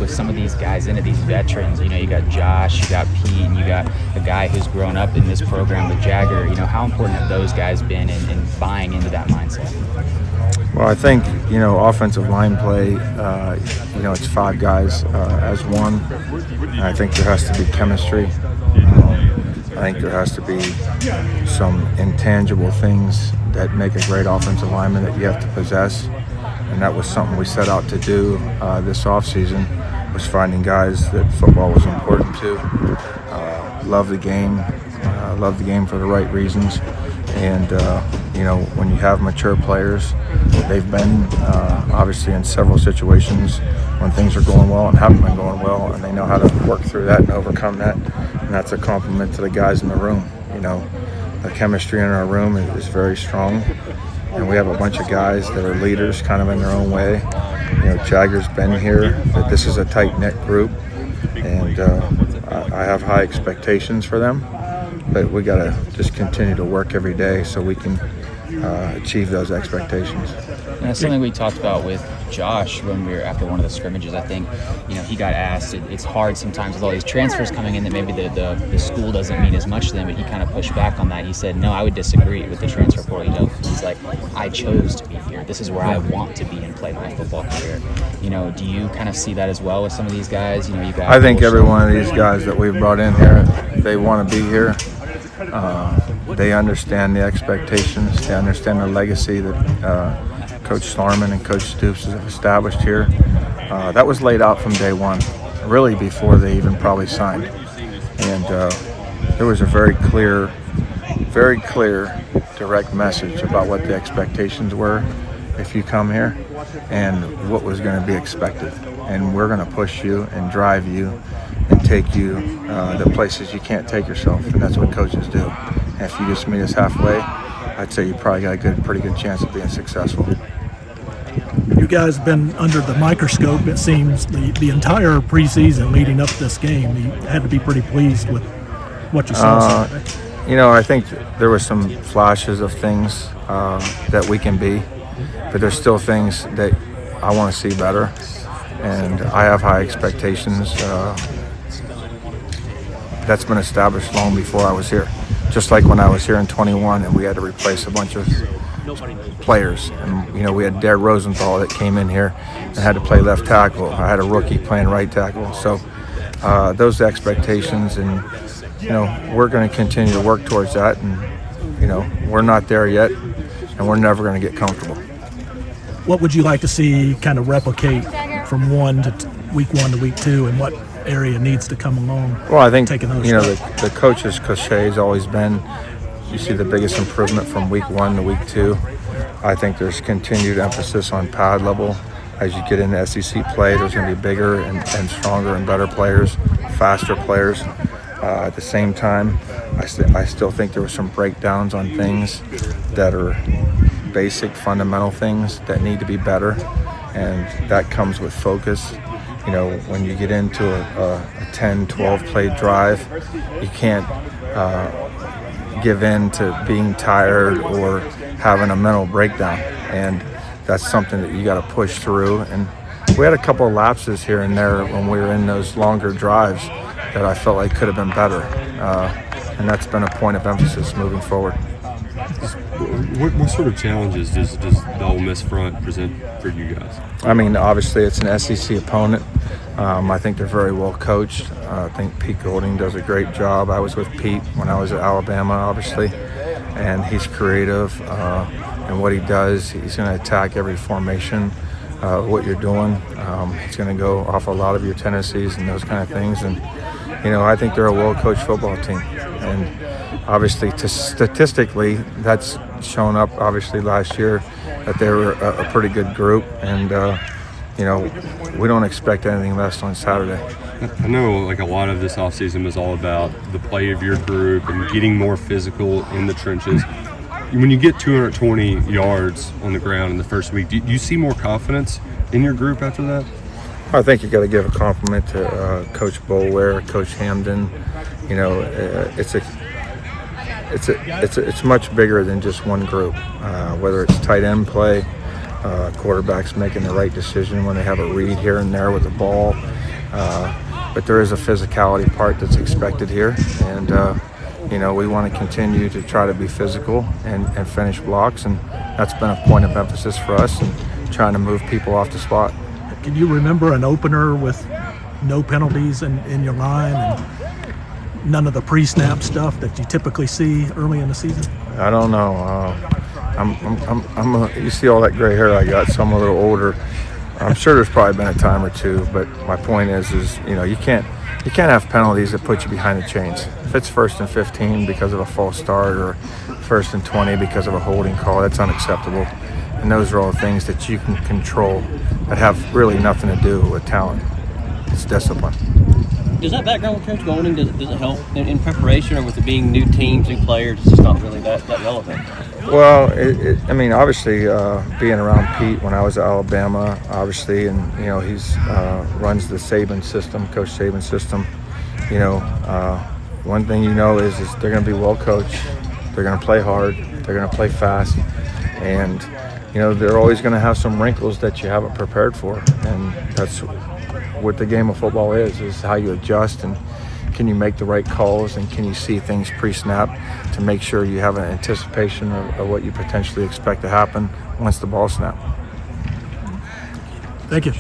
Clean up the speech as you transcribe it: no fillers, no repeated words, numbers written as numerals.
with some of these guys into these veterans, you got Josh, you got Pete, and you got a guy who's grown up in this program with Jagger, how important have those guys been in buying into that mindset? Well, I think, offensive line play, it's 5 guys as one. And I think there has to be chemistry. I think there has to be some intangible things that make a great offensive lineman that you have to possess. And that was something we set out to do this offseason, was finding guys that football was important to, love the game for the right reasons. And, when you have mature players, they've been obviously in several situations when things are going well and haven't been going well, and they know how to work through that and overcome that. And that's a compliment to the guys in the room. The chemistry in our room is very strong. And we have a bunch of guys that are leaders kind of in their own way. Jagger's been here, but this is a tight-knit group. And I have high expectations for them. But we got to just continue to work every day so we can achieve those expectations. And that's something we talked about with Josh when we were after one of the scrimmages. I think, he got asked, it's hard sometimes with all these transfers coming in that maybe the school doesn't mean as much to them, but he kind of pushed back on that. He said, no, I would disagree with the transfer portal. He's like, I chose to be here. This is where I want to be and play my football career. Do you kind of see that as well with some of these guys? I think every one of these guys that we've brought in here, they want to be here. They understand the expectations. They understand the legacy that Coach Starman and Coach Stoops have established here. That was laid out from day one, really before they even probably signed. And there was a very clear, direct message about what the expectations were if you come here and what was going to be expected. And we're going to push you and drive you and take you to places you can't take yourself, and that's what coaches do. And if you just meet us halfway, I'd say you probably got a pretty good chance of being successful. You guys have been under the microscope, it seems, the entire preseason leading up to this game. You had to be pretty pleased with what you saw Saturday. I think there were some flashes of things that we can be, but there's still things that I want to see better, and I have high expectations. That's been established long before I was here. Just like when I was here in 21 and we had to replace a bunch of players. And, we had Dare Rosenthal that came in here and had to play left tackle. I had a rookie playing right tackle. So those expectations, and, we're going to continue to work towards that. And, we're not there yet, and we're never going to get comfortable. What would you like to see kind of replicate from week 1 to week 2, and what area needs to come along? Well, I think the coach's cliche has always been, you see the biggest improvement from week 1 to week 2. I think there's continued emphasis on pad level. As you get into SEC play, there's going to be bigger and stronger and better players, faster players. At the same time, I still think there were some breakdowns on things that are basic, fundamental things that need to be better, and that comes with focus. When you get into a 10, 12 play drive, you can't give in to being tired or having a mental breakdown. And that's something that you got to push through. And we had a couple of lapses here and there when we were in those longer drives that I felt like could have been better. And that's been a point of emphasis moving forward. What sort of challenges does the Ole Miss front present for you guys? Obviously it's an SEC opponent. I think they're very well coached. I think Pete Golding does a great job. I was with Pete when I was at Alabama, obviously, and he's creative in what he does. He's going to attack every formation, what you're doing. He's going to go off a lot of your tendencies and those kind of things. And, I think they're a well-coached football team. And obviously, statistically, that's shown up, obviously, last year that they were a pretty good group. And, we don't expect anything less on Saturday. I know a lot of this offseason was all about the play of your group and getting more physical in the trenches. When you get 220 yards on the ground in the first week, do you see more confidence in your group after that? I think you got to give a compliment to Coach Boulware, Coach Hamden. It's much bigger than just one group. Whether it's tight end play, quarterbacks making the right decision when they have a read here and there with the ball, but there is a physicality part that's expected here, and we want to continue to try to be physical and finish blocks, and that's been a point of emphasis for us, and trying to move people off the spot. Can you remember an opener with no penalties in your line and none of the pre-snap stuff that you typically see early in the season? I don't know. You see all that gray hair I got, so I'm a little older. I'm sure there's probably been a time or two, but my point is you can't have penalties that put you behind the chains. If it's 1st and 15 because of a false start, or 1st and 20 because of a holding call, that's unacceptable. And those are all things that you can control that have really nothing to do with talent. It's discipline. Does that background with Coach Golding, does it help in preparation, or with it being new teams, new players, it's just not really that relevant? Well, obviously being around Pete when I was at Alabama, obviously, and he's runs the Saban system, Coach Saban system. One thing is they're going to be well coached, they're going to play hard, they're going to play fast, and they're always going to have some wrinkles that you haven't prepared for, and that's what the game of football is how you adjust, and can you make the right calls, and can you see things pre-snap to make sure you have an anticipation of what you potentially expect to happen once the ball snaps. Thank you.